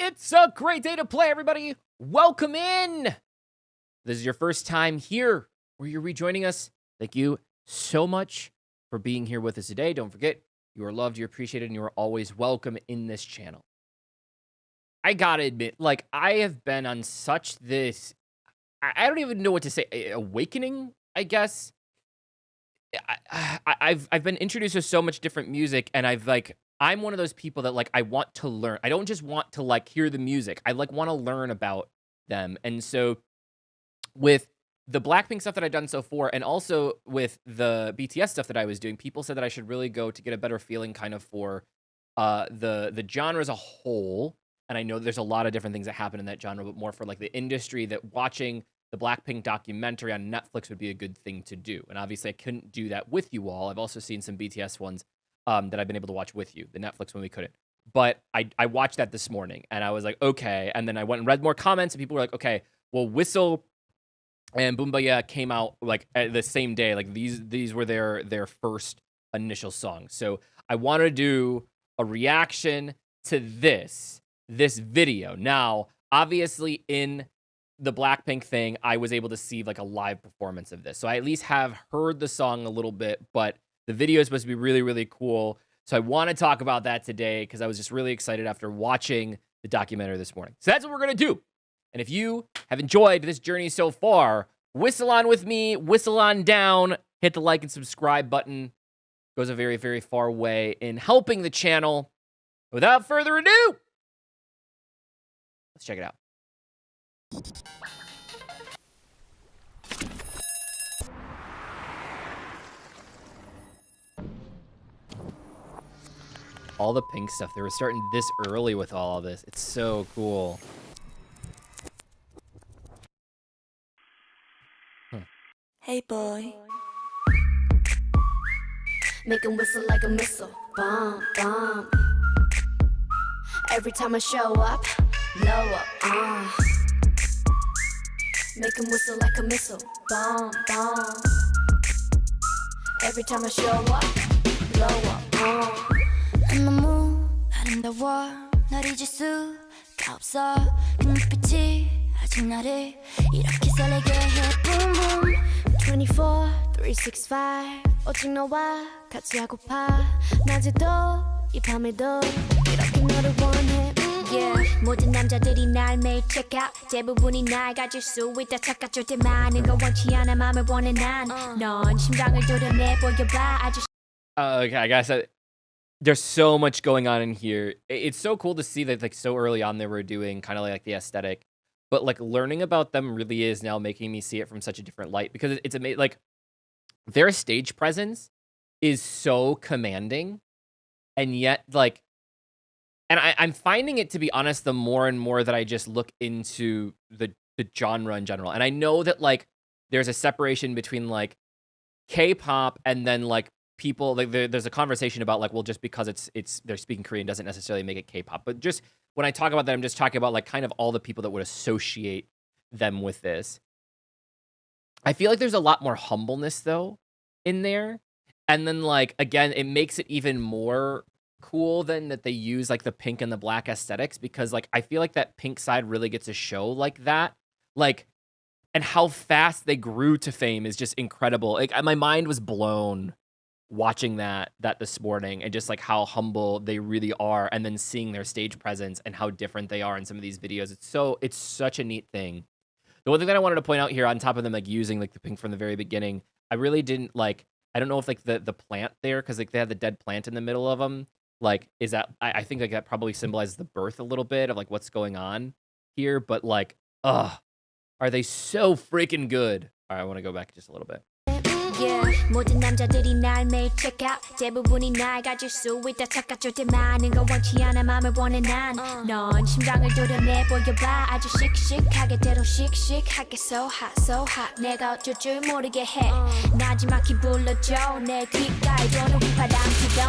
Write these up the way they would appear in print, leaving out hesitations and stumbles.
It's a great day to play, everybody. Welcome in. This is your first time here or you're rejoining us. Thank you so much for being here with us today. Don't forget, you are loved, you're appreciated, and you are always welcome in this channel. I gotta admit, like, I have been on such this, I don't even know what to say, awakening, I guess. I've been introduced to so much different music, and I'm one of those people that, like, I want to learn. I don't just want to, like, hear the music. I, like, want to learn about them. And so with the Blackpink stuff that I've done so far, and also with the BTS stuff that I was doing, people said that I should really go to get a better feeling kind of for the genre as a whole. And I know there's a lot of different things that happen in that genre, but more for, like, the industry, that watching the Blackpink documentary on Netflix would be a good thing to do. And obviously I couldn't do that with you all. I've also seen some BTS ones that I've been able to watch with you. The Netflix one we couldn't. But I watched that this morning, and I was like, okay. And then I went and read more comments, and people were like, okay, well, Whistle and Boombayah came out, like, the same day. Like, these were their first initial songs. So I want to do a reaction to this video. Now, obviously, in the Blackpink thing, I was able to see, like, a live performance of this. So I at least have heard the song a little bit, but the video is supposed to be really, really cool. So I want to talk about that today because I was just really excited after watching the documentary this morning. So that's what we're going to do. And if you have enjoyed this journey so far, whistle on with me, whistle on down, hit the like and subscribe button. Goes a very, very far way in helping the channel. Without further ado, let's check it out. All the pink stuff. They were starting this early with all of this. It's so cool. Hey boy, make him whistle like a missile. Bomb, bomb. Every time I show up, blow up. Make him whistle like a missile. Bomb, bomb. Every time I show up, blow up. 너무 아름다워 널 잊을 수가 없어 그 눈빛이 아직 나를 이렇게 설레게 해 Boom boom 24, 365 오직 너와 같이 하고파 낮에도 이 밤에도 이렇게 너를 원해 Yeah, 모든 남자들이 날 매일 check out 대부분이 날 가질 수 있다 착각 절대 많은 건 원치 않아 맘을 원해 난넌 심장을 도려내 보여봐 아주 Okay, I guess there's so much going on in here. It's so cool to see that, like, so early on they were doing kind of like the aesthetic, but, like, learning about them really is now making me see it from such a different light because it's amazing. Like, their stage presence is so commanding, and yet, like, and I'm finding it, to be honest, the more and more that I just look into the genre in general. And I know that, like, there's a separation between, like, K-pop and then, like, people, like, there's a conversation about, like, well, just because they're speaking Korean doesn't necessarily make it K-pop. But just when I talk about that, I'm just talking about, like, kind of all the people that would associate them with this. I feel like there's a lot more humbleness, though, in there. And then, like, again, it makes it even more cool then that they use, like, the pink and the black aesthetics, because, like, I feel like that pink side really gets a show like that. Like, and how fast they grew to fame is just incredible. Like, my mind was blown watching that this morning, and just, like, how humble they really are, and then seeing their stage presence and how different they are in some of these videos. It's such a neat thing. The one thing that I wanted to point out here, on top of them, like, using, like, the pink from the very beginning, I really didn't, like, I don't know if, like, the plant there, because, like, they have the dead plant in the middle of them, like, is that, I think, like, that probably symbolizes the birth a little bit of, like, what's going on here. But, like, are they so freaking good? All right, I want to go back just a little bit. Yeah, 모든 남자들이 날 매일 check out 대부분이 날 가질 수 있다 착각 절대 많은 건 원치 않아 맘을 원해 난넌 심장을 도려내 보여봐 아주 씩씩하게 때로 씩씩하게 so hot 내가 어쩔 줄 모르게 해 나지막히 불러줘 내 귓가에 도는 휘파람 피던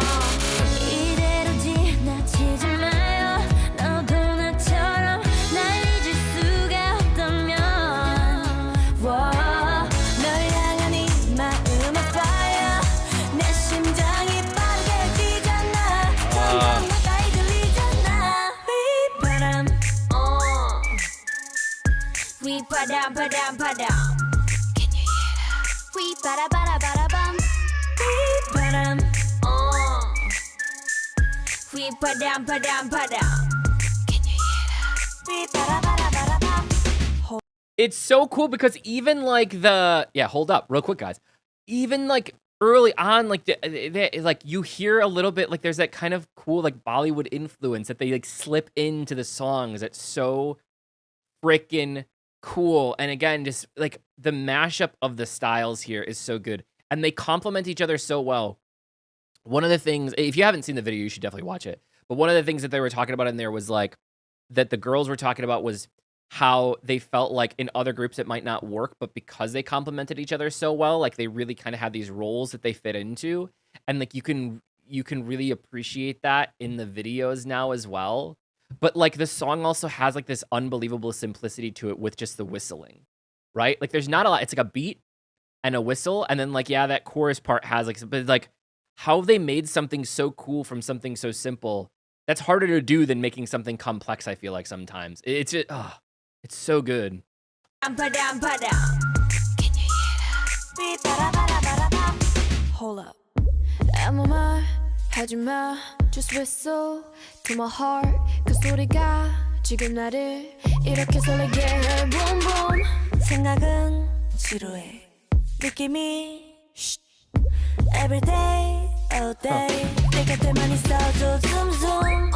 이대로 지나치지 마요 너도 나처럼 날 잊을 수가 없다면 padam padam padam. Can you hear that? We bada bada bada bum. We padam. We padam padam padam. Can you hear that? We bada bada bada bum. It's so cool because even like hold up real quick, guys. Even like early on, like like you hear a little bit like there's that kind of cool like Bollywood influence that they like slip into the songs. It's so freaking cool. And again, just like the mashup of the styles here is so good, and they complement each other so well. One of the things, if you haven't seen the video, you should definitely watch it. But one of the things that they were talking about in there was like that the girls were talking about was how they felt like in other groups it might not work, but because they complemented each other so well, like they really kind of had these roles that they fit into, and like you can really appreciate that in the videos now as well. But like the song also has like this unbelievable simplicity to it with just the whistling, right? Like there's not a lot. It's like a beat and a whistle, and then like that chorus part has like, but like how they made something so cool from something so simple. That's harder to do than making something complex. I feel like sometimes it's just, it's so good. Padam padam. Can you hear that? We bada bada bada bum. Hold up. 아무 말 하지 마. Just whistle to my heart. 그 소리가 지금 나를 이렇게 설레게 해. Boom boom. 생각은 지루해. 느낌이 every day, all day. 내 곁에만 있어도 zoom zoom.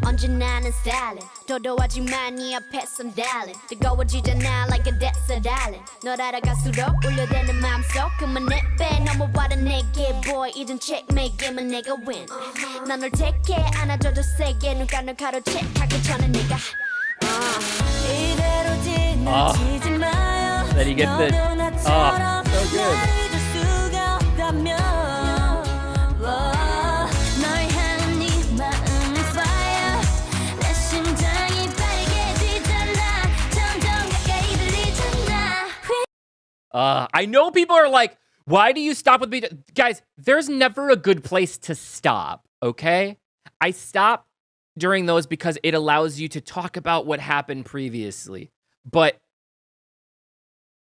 언제나는 stylin'. 도도하지만 네 앞에선 darling. 뜨거워지잖아 like a desert island. 널 알아갈수록 울려대는 마음속 그만 내빼 넘어와라 내게 boy. 이젠 checkmate 게임은 내가 win. 난 널 take care 안아줘도 세게 눈가 널 가로채하기 전에 내가 이대로 지나치지 마요. Then you get the so good. I know people are like, why do you stop with me? Guys, there's never a good place to stop, okay? I stop during those because it allows you to talk about what happened previously. But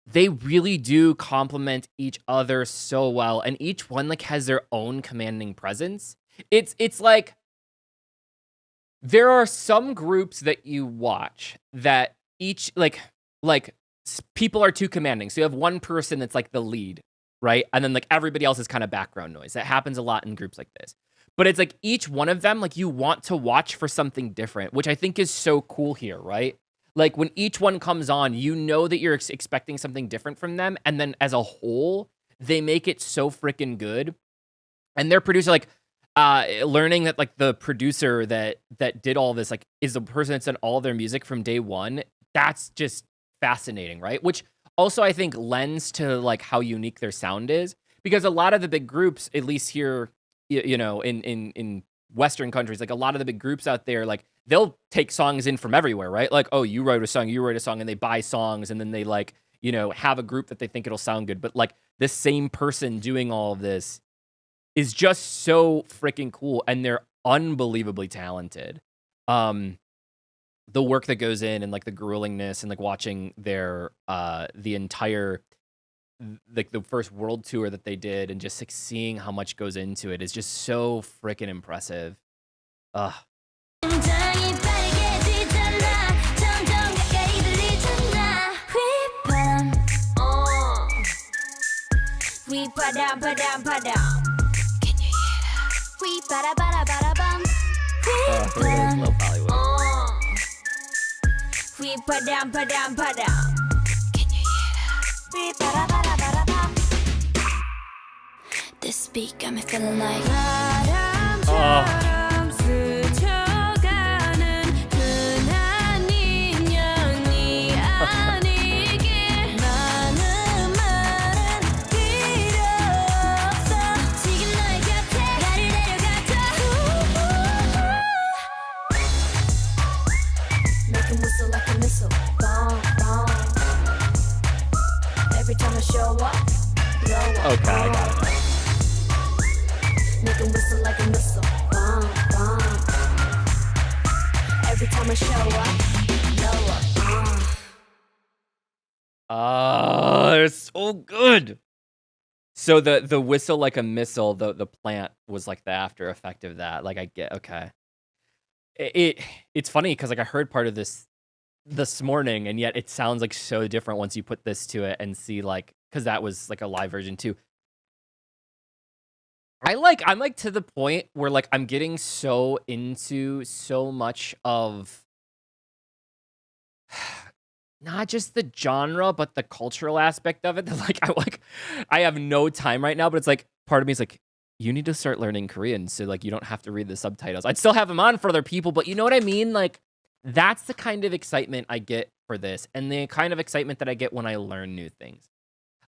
they really do complement each other so well, and each one like has their own commanding presence. It's like there are some groups that you watch that each like people are too commanding. So you have one person that's like the lead, right? And then like everybody else is kind of background noise. That happens a lot in groups like this. But it's like each one of them, like you want to watch for something different, which I think is so cool here, right? Like when each one comes on, you know that you're expecting something different from them. And then as a whole, they make it so freaking good. And their producer, like learning that like the producer that did all this, like is the person that's done all their music from day one. That's just fascinating, right? Which also I think lends to like how unique their sound is, because a lot of the big groups, at least here, you know, in Western countries, like a lot of the big groups out there, like they'll take songs in from everywhere, right? Like, oh, you wrote a song, and they buy songs, and then they like, you know, have a group that they think it'll sound good. But like the same person doing all of this is just so freaking cool, and they're unbelievably talented. The work that goes in and like the gruelingness and like watching their the entire like the first world tour that they did and just like seeing how much goes into it is just so freaking impressive. We padam padam padam. Can you hear that? We bada bada bada bum. We padam. We padam padam padam. Can you hear that? We bada bada bada bum. This beat got me feeling like 바람처럼 스쳐가는 흔한 인연이 아니길 많은 말은 필요 없어 지금 너의 곁에 나를 데려가줘 Make him whistle like a missile Bomb, bomb Every time I show up blow up Okay, I got it. Make 'em whistle like a missile. Bomb, bomb. Every time I show up, blow up. Oh, they're so good. So the whistle like a missile, the plant was like the after effect of that. Like I get okay. It's funny because like I heard part of this morning, and yet it sounds like so different once you put this to it and see like because that was like a live version too. I'm like to the point where like I'm getting so into so much of not just the genre, but the cultural aspect of it. That like I have no time right now, but it's like part of me is like, you need to start learning Korean so like you don't have to read the subtitles. I'd still have them on for other people, but you know what I mean? Like that's the kind of excitement I get for this, and the kind of excitement that I get when I learn new things.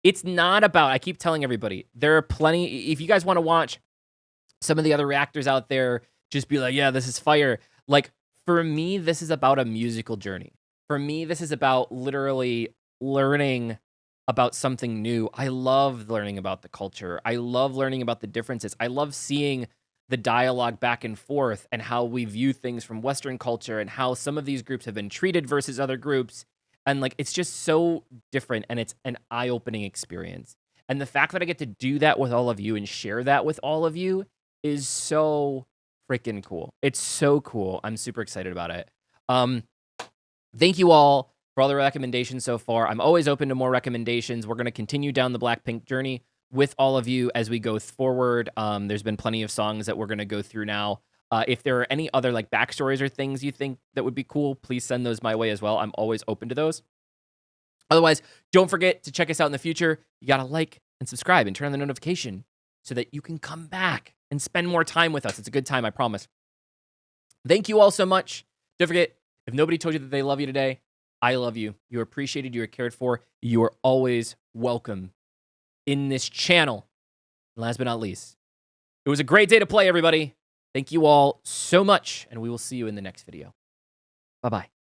It's not about, I keep telling everybody, there are plenty, if you guys want to watch some of the other reactors out there, just be like, yeah, this is fire. Like, for me, this is about a musical journey. For me, this is about literally learning about something new. I love learning about the culture. I love learning about the differences. I love seeing the dialogue back and forth and how we view things from Western culture and how some of these groups have been treated versus other groups. And like, it's just so different, and it's an eye-opening experience. And the fact that I get to do that with all of you and share that with all of you is so freaking cool. It's so cool. I'm super excited about it. Thank you all for all the recommendations so far. I'm always open to more recommendations. We're going to continue down the Blackpink journey with all of you as we go forward. There's been plenty of songs that we're going to go through now. If there are any other like backstories or things you think that would be cool, please send those my way as well. I'm always open to those. Otherwise, don't forget to check us out in the future. You got to like and subscribe and turn on the notification so that you can come back and spend more time with us. It's a good time, I promise. Thank you all so much. Don't forget, if nobody told you that they love you today, I love you. You are appreciated. You are cared for. You are always welcome in this channel. And last but not least, it was a great day to play, everybody. Thank you all so much, and we will see you in the next video. Bye-bye.